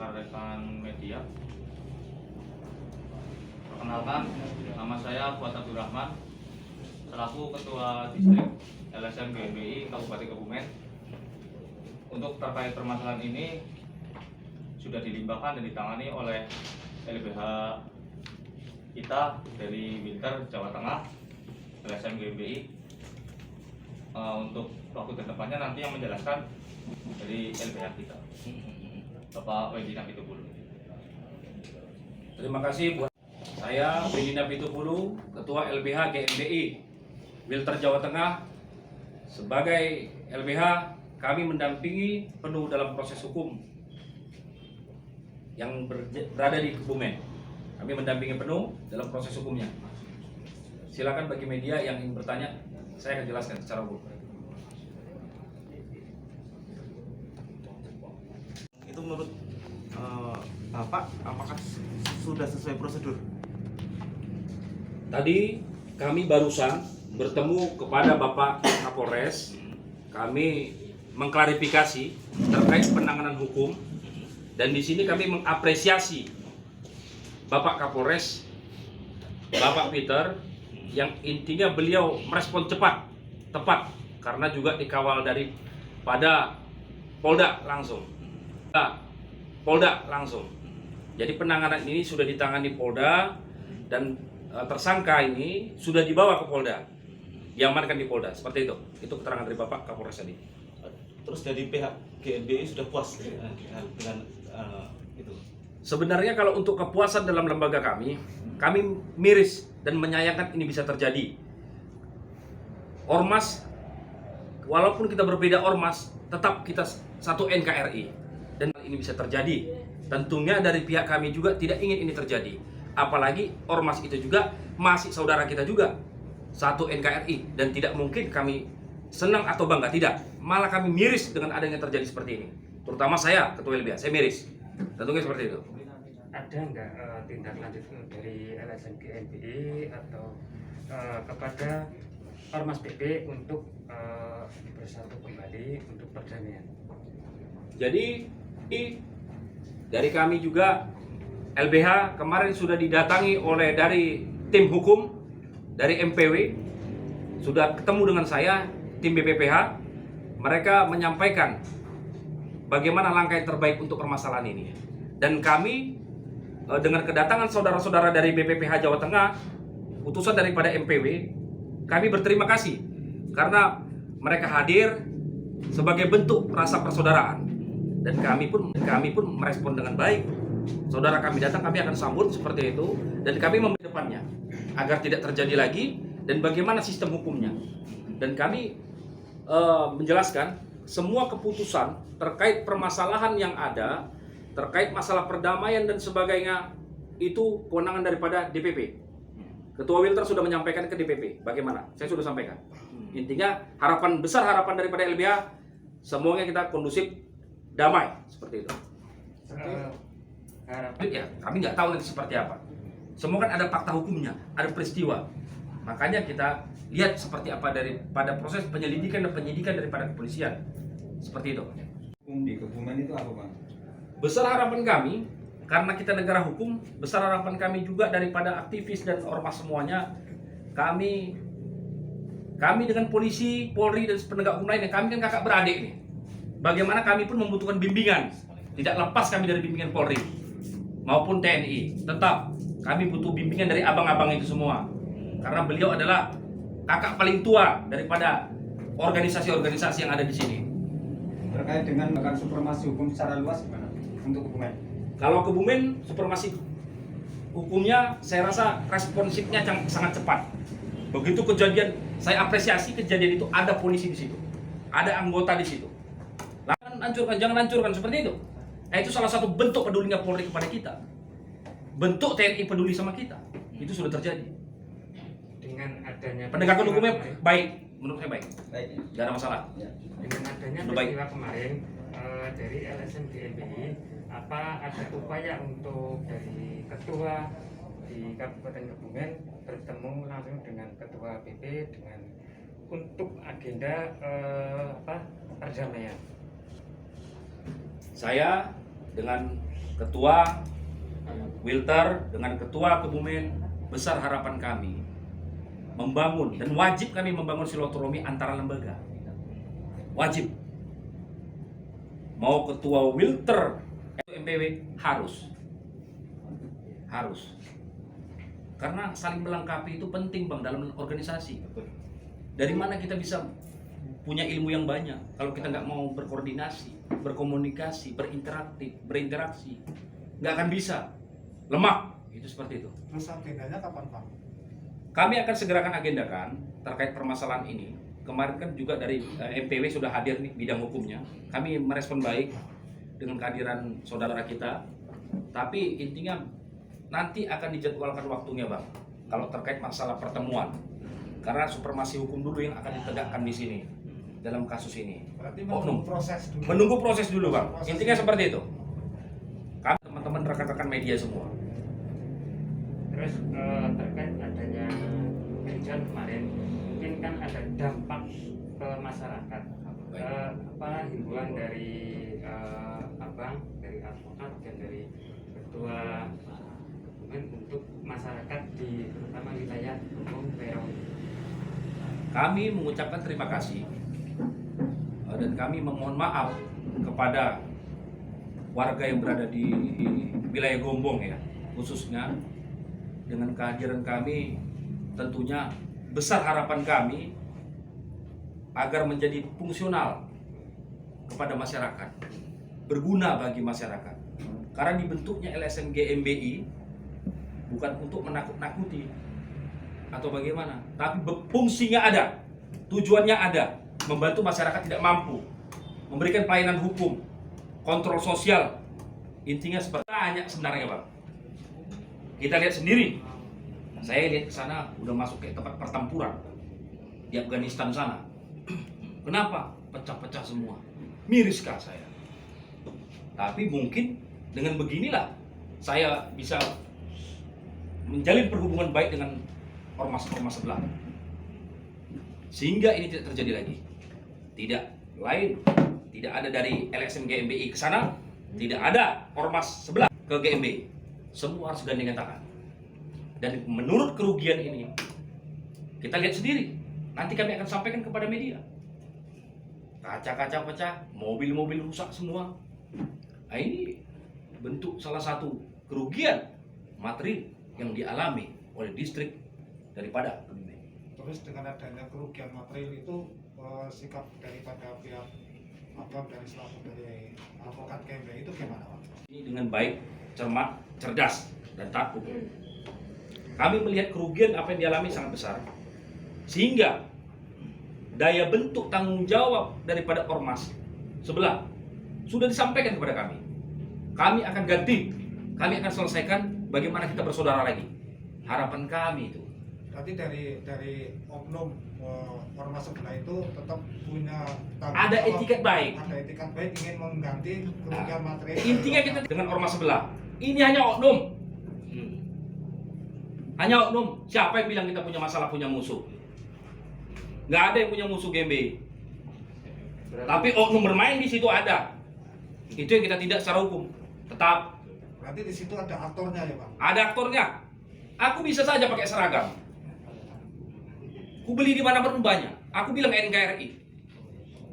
rekan-rekan media. Perkenalkan, nama saya Fuad Abdurrahman, selaku Ketua Distrik LSM GMBI Kabupaten Kebumen. Untuk terkait permasalahan ini sudah dilimpahkan dan ditangani oleh LBH kita dari Wilter Jawa Tengah, LSM GMBI. Untuk waktu ke depannya nanti yang menjelaskan dari LBH kita, Bapak Wendy Napitupulu. Terima kasih buat saya Wendy Napitupulu, Ketua LBH GMBI Wilter Jawa Tengah. Sebagai LBH, kami mendampingi penuh dalam proses hukum yang berada di Kebumen. Kami mendampingi penuh dalam proses hukumnya. Silakan bagi media yang ingin bertanya, saya akan jelaskan secara umum. Itu menurut Bapak, apakah sudah sesuai prosedur? Tadi kami barusan bertemu kepada Bapak Kapolres. Kami mengklarifikasi terkait penanganan hukum, dan di sini kami mengapresiasi Bapak Kapolres, Bapak Peter, yang intinya beliau merespon cepat, tepat, karena juga dikawal daripada Polda langsung. Jadi penanganan ini sudah ditangani Polda, dan tersangka ini sudah dibawa ke Polda, diamankan di Polda. Seperti itu. Itu keterangan dari Bapak Kapolres tadi. Terus dari pihak GMBI sudah puas dengan itu? Sebenarnya kalau untuk kepuasan dalam lembaga kami miris dan menyayangkan ini bisa terjadi. Ormas, walaupun kita berbeda ormas, tetap kita satu NKRI. Dan ini bisa terjadi. Tentunya dari pihak kami juga tidak ingin ini terjadi. Apalagi ormas itu juga masih saudara kita juga, satu NKRI. Dan tidak mungkin kami senang atau bangga, tidak. Malah kami miris dengan adanya terjadi seperti ini. Terutama saya, Ketua LBH, saya miris. Tentunya seperti itu. Ada nggak tindak lanjut dari LSM GMBI atau kepada Ormas PP untuk bersatu kembali untuk perdamaian? Jadi dari kami juga LBH kemarin sudah didatangi oleh dari tim hukum dari MPW, sudah ketemu dengan saya, tim BPPH. Mereka menyampaikan bagaimana langkah yang terbaik untuk permasalahan ini. Dan kami dengan kedatangan saudara-saudara dari BPPH Jawa Tengah, utusan daripada MPW, kami berterima kasih karena mereka hadir sebagai bentuk rasa persaudaraan. Dan kami pun merespon dengan baik. Saudara kami datang, kami akan sambut seperti itu, dan kami memberi depannya agar tidak terjadi lagi, dan bagaimana sistem hukumnya. Dan kami menjelaskan semua keputusan terkait permasalahan yang ada, terkait masalah perdamaian dan sebagainya, itu kewenangan daripada DPP. Ketua Wilter sudah menyampaikan ke DPP. Bagaimana? Saya sudah sampaikan. Intinya harapan daripada LBH, semuanya kita kondusif, damai, seperti itu. Ya, kami nggak tahu nanti seperti apa. Semua kan ada fakta hukumnya, ada peristiwa. Makanya kita lihat seperti apa pada proses penyelidikan dan penyidikan daripada kepolisian. Seperti itu. Hukum di Kebumen itu apa, Bang? Besar harapan kami, karena kita negara hukum, besar harapan kami juga daripada aktivis dan ormas semuanya. Kami dengan polisi, Polri, dan penegak hukum lainnya, kami kan kakak beradik nih. Bagaimana kami pun membutuhkan bimbingan. Tidak lepas kami dari bimbingan Polri maupun TNI. Tetap kami butuh bimbingan dari abang-abang itu semua. Karena beliau adalah kakak paling tua daripada organisasi-organisasi yang ada di sini. Terkait dengan supremasi hukum secara luas gimana untuk Kebumen? Kalau Kebumen, supremasi hukumnya saya rasa responsifnya sangat cepat. Begitu kejadian, saya apresiasi kejadian itu ada polisi di situ, ada anggota di situ. Jangan hancurkan seperti itu. Nah, itu salah satu bentuk pedulinya Polri kepada kita. Bentuk TNI peduli sama kita. Itu sudah terjadi. Dengan adanya Penegakan hukumnya baik, menurut saya baik. Baik. Tidak ada masalah. Ya. Dengan adanya Sudah baik. peristiwa kemarin dari LSM GMBI, apa ada upaya untuk dari ketua di Kabupaten Kebumen bertemu langsung dengan ketua PP dengan untuk agenda perdamaian? Saya dengan Ketua Wilter dengan Ketua Kebumen, besar harapan kami membangun dan wajib kami membangun silaturahmi antara lembaga. Wajib. Mau Ketua Wilter MPW harus. Karena saling melengkapi itu penting Bang dalam organisasi. Dari mana kita bisa punya ilmu yang banyak kalau kita nggak mau berkoordinasi, berkomunikasi, berinteraksi, nggak akan bisa. Lemak, itu seperti itu. Terus agendanya kapan Pak? Kami akan segerakan agendakan terkait permasalahan ini. Kemarin kan juga dari MPW sudah hadir nih bidang hukumnya. Kami merespon baik dengan kehadiran saudara kita. Tapi intinya nanti akan dijadwalkan waktunya Bang. Kalau terkait masalah pertemuan. Karena supremasi hukum dulu yang akan ditegakkan di sini dalam kasus ini. Berarti menunggu proses dulu. Menunggu proses dulu Bang. Proses Intinya dulu. seperti itu. Kami teman-teman rekan-rekan media semua. Terus terkait adanya kericuan kemarin, mungkin kan ada dampak ke masyarakat. Apa himbauan dari abang, dari advokat dan dari ketua kebumen untuk masyarakat di terutama wilayah hukum Peron? Kami mengucapkan terima kasih dan kami memohon maaf kepada warga yang berada di wilayah Gombong ya, khususnya dengan kehadiran kami tentunya besar harapan kami agar menjadi fungsional kepada masyarakat, berguna bagi masyarakat. Karena dibentuknya LSM GMBI bukan untuk menakut-nakuti atau bagaimana, tapi fungsinya ada, tujuannya ada, membantu masyarakat tidak mampu, memberikan pelayanan hukum, kontrol sosial. Intinya seperti banyak sebenarnya Bang. Kita lihat sendiri. Saya lihat ke sana udah masuk ke tempat pertempuran di Afghanistan sana. Kenapa? Pecah-pecah semua. Miriskah saya? Tapi mungkin dengan beginilah saya bisa menjalin perhubungan baik dengan ormas-ormas sebelah. Sehingga ini tidak terjadi lagi. Tidak ada dari LSM GMBI ke sana, tidak ada ormas sebelah ke GMBI. Semua harus gandengan tangan. Dan menurut kerugian ini, kita lihat sendiri. Nanti kami akan sampaikan kepada media. Kaca-kaca pecah, mobil-mobil rusak semua. Nah, ini bentuk salah satu kerugian material yang dialami oleh distrik daripada Kebumen. Terus dengan adanya kerugian material itu sikap daripada pihak abang dari selaku dari advokat KMB itu gimana Pak? Ini dengan baik, cermat, cerdas, dan takut. Kami melihat kerugian apa yang dialami sangat besar, sehingga daya bentuk tanggung jawab daripada ormas sebelah sudah disampaikan kepada kami. Kami akan ganti, kami akan selesaikan bagaimana kita bersaudara lagi. Harapan kami itu. Berarti dari oknum ormas sebelah itu tetap punya Ada etiket baik. Ada etiket baik ingin mengganti kerugian material. Intinya kita dengan ormas sebelah. Ini hanya oknum. Hanya oknum. Siapa yang bilang kita punya masalah, punya musuh? Nggak ada yang punya musuh GMBI. Tapi oknum bermain di situ ada. Itu yang kita tidak secara hukum. Tetap Berarti di situ ada aktornya ya Pak? ada aktornya. Aku bisa saja pakai seragam. Aku beli di mana pun banyak. Aku bilang NKRI.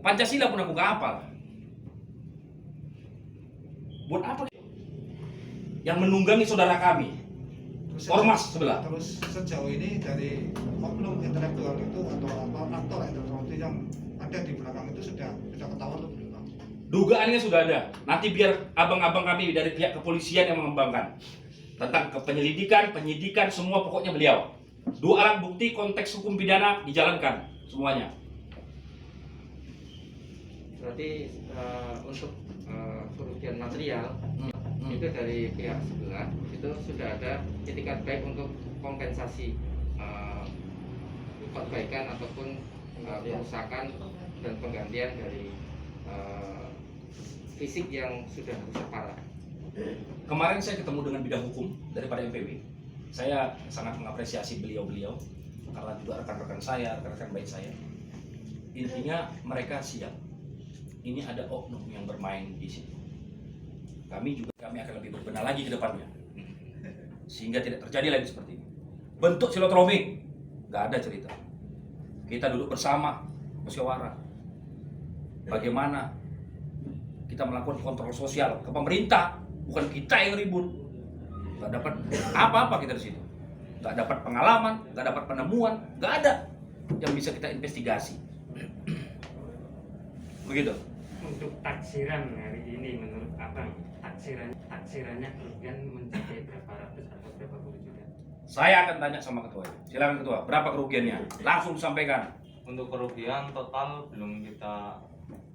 Pancasila pun aku nggak hafal. Buat apa? Yang menunggangi saudara kami. Ormas sebelah. Terus sejauh ini dari oknum intelektual itu atau aktor intelektual itu yang ada di belakang itu sudah ketahuan atau belum Pak? Dugaannya sudah ada. Nanti biar abang-abang kami dari pihak kepolisian yang mengembangkan tentang penyelidikan, penyidikan, semua pokoknya beliau. 2 alat bukti konteks hukum pidana dijalankan semuanya. Berarti untuk kerugian material itu dari pihak sebelah itu sudah ada itikat baik untuk kompensasi perbaikan ataupun kerusakan dan penggantian dari fisik yang sudah rusak parah. Kemarin saya ketemu dengan bidang hukum daripada MPW. Saya sangat mengapresiasi beliau-beliau karena juga rekan-rekan saya, rekan-rekan baik saya. Intinya mereka siap. Ini ada oknum yang bermain di sini. Kami juga kami akan lebih berbenah lagi ke depannya. Sehingga tidak terjadi lagi seperti ini. Bentuk silaturahmi, nggak ada cerita. Kita duduk bersama, musyawarah. Bagaimana kita melakukan kontrol sosial ke pemerintah, bukan kita yang ribut. Nggak dapat apa-apa kita di situ. Nggak dapat pengalaman, nggak dapat penemuan, nggak ada yang bisa kita investigasi. Begitu. Untuk taksiran hari ini menurut Abang, taksirannya kerugian mencapai berapa ratus atau berapa puluh juta? Saya akan tanya sama ketua. Silakan ketua, berapa kerugiannya? Langsung sampaikan. Untuk kerugian total belum kita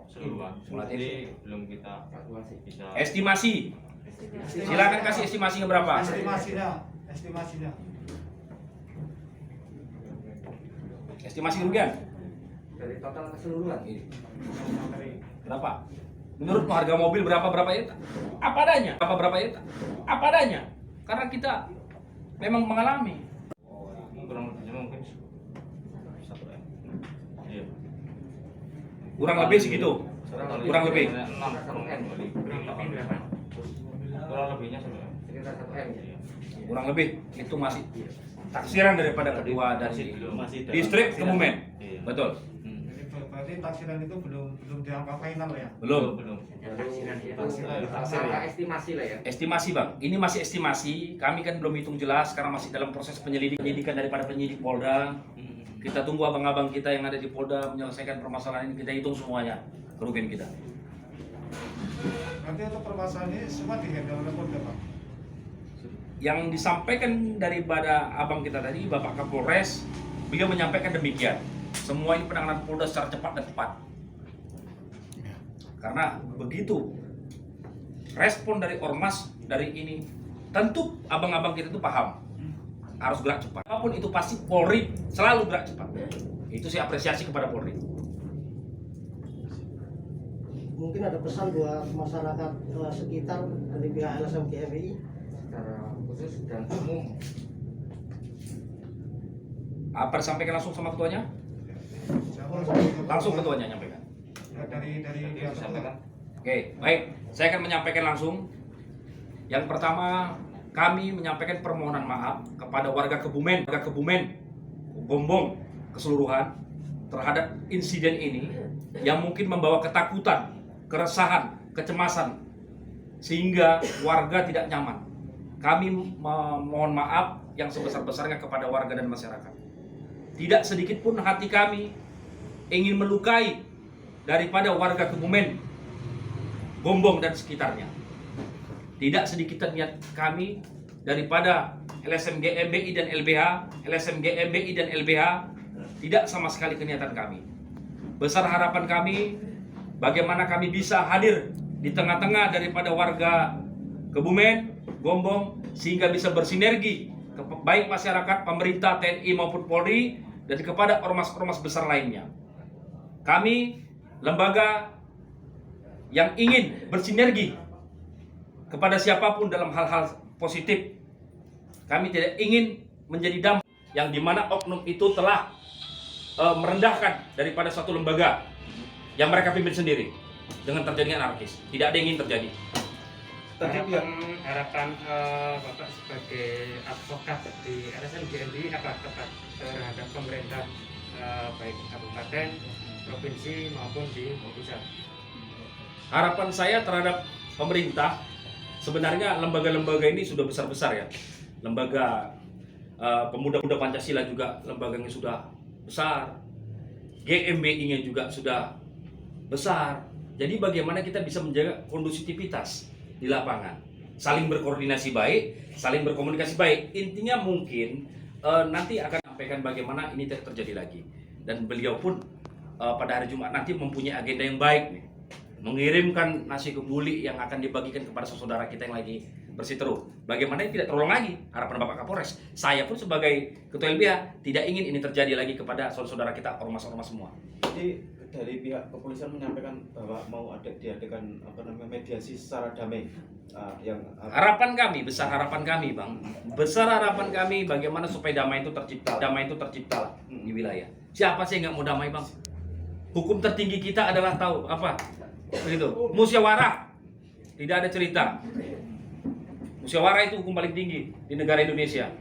seluruhan, jadi belum kita bisa. Estimasi. Silakan kasih estimasinya berapa? Estimasinya. Estimasi kerugian. Dari total keseluruhan. Berapa? Menurutmu harga mobil berapa ya? Apa adanya? Berapa ya? Apa adanya? Karena kita memang mengalami. Kurang lebihnya mungkin 1 M. Iya. Kurang lebih segitu. Kurang lebih. 6 Kurang lebih berapa? Kurang lebihnya 1 M. Sekitar 1 M. Iya. Kurang lebih itu masih taksiran daripada ketua dari Masih dalam distrik taksiran. Kebumen. Iya. Betul. Jadi berarti taksiran itu belum di angka final ya? Belum. Belum. Taksiran ya. Angka estimasi lah ya. Estimasi bang, ini masih estimasi. Kami kan belum hitung jelas karena masih dalam proses penyelidikan daripada penyidik Polda. Kita tunggu abang-abang kita yang ada di Polda menyelesaikan permasalahan ini. Kita hitung semuanya kerugian kita. Nanti untuk permasalahan ini semua dihandle oleh Polda, Pak. Yang disampaikan daripada abang kita tadi, Bapak Kapolres, beliau menyampaikan demikian. Semua ini penanganan Polda secara cepat dan tepat. Karena begitu respon dari ormas dari ini, tentu abang-abang kita itu paham harus gerak cepat. Apapun itu pasti Polri selalu gerak cepat. Itu saya apresiasi kepada Polri. Mungkin ada pesan buat masyarakat sekitar dari pihak LSM GMI Secara khusus dan umum. Apa disampaikan langsung sama ketuanya? Langsung ketuanya nyampaikan. Ya, dari pihak ketua. Oke, baik. Saya akan menyampaikan langsung. Yang pertama, kami menyampaikan permohonan maaf kepada warga Kebumen, Gombong keseluruhan terhadap insiden ini yang mungkin membawa ketakutan, keresahan, kecemasan sehingga warga tidak nyaman. Kami mohon maaf yang sebesar-besarnya kepada warga dan masyarakat. Tidak sedikit pun hati kami ingin melukai daripada warga Kebumen, Gombong dan sekitarnya. Tidak sedikit niat kami daripada LSM GMBI dan LBH, tidak sama sekali keniatan kami. Besar harapan kami bagaimana kami bisa hadir di tengah-tengah daripada warga Kebumen, Gombong sehingga bisa bersinergi baik masyarakat, pemerintah, TNI maupun Polri dan kepada ormas-ormas besar lainnya. Kami lembaga yang ingin bersinergi kepada siapapun dalam hal-hal positif. Kami tidak ingin menjadi dampak yang dimana oknum itu telah merendahkan daripada suatu lembaga yang mereka pimpin sendiri dengan terjadinya anarkis. Tidak ada yang ingin terjadi. Harapan Bapak sebagai advokat di LSM GMI apa terhadap pemerintah baik kabupaten, provinsi maupun di pusat? Harapan saya terhadap pemerintah, sebenarnya lembaga-lembaga ini sudah besar-besar ya. Lembaga pemuda-pemuda Pancasila juga lembaganya sudah besar. GMBI-nya juga sudah besar. Jadi bagaimana kita bisa menjaga kondusivitas di lapangan, saling berkoordinasi baik, saling berkomunikasi baik. Intinya mungkin nanti akan sampaikan bagaimana ini tidak terjadi lagi. Dan beliau pun pada hari Jumat nanti mempunyai agenda yang baik nih, mengirimkan nasi kebuli yang akan dibagikan kepada saudara kita yang lagi bersiteru. Bagaimana ini tidak terulang lagi, harapan Bapak Kapolres. Saya pun sebagai Ketua LBH tidak ingin ini terjadi lagi kepada saudara-saudara kita, ormas-ormas semua. Jadi dari pihak kepolisian menyampaikan bahwa mau diadakan mediasi secara damai yang Harapan kami, besar harapan kami, Bang. Besar harapan kami bagaimana supaya damai itu tercipta. Damai itu tercipta di wilayah. Siapa sih yang nggak mau damai, Bang? Hukum tertinggi kita adalah tahu apa? Begitu. Musyawarah. Tidak ada cerita. Musyawarah itu hukum paling tinggi di negara Indonesia.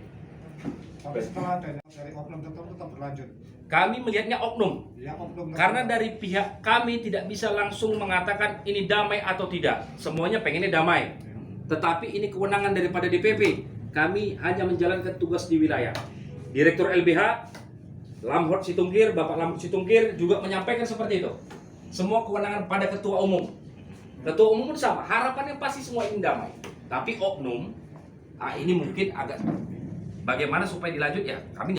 Tapi setelah dari oknum tertentu tetap berlanjut. Kami melihatnya oknum. Ya, oknum Karena tertentu. dari pihak kami tidak bisa langsung mengatakan ini damai atau tidak. Semuanya pengennya damai. Tetapi ini kewenangan daripada DPP. Kami hanya menjalankan tugas di wilayah. Direktur LBH, Lamhot Situngkir, Bapak Lamhot Situngkir juga menyampaikan seperti itu. Semua kewenangan pada ketua umum. Ketua umum pun sama. Harapannya pasti semua ingin damai. Tapi oknum, ini mungkin agak bagaimana supaya dilanjut ya kami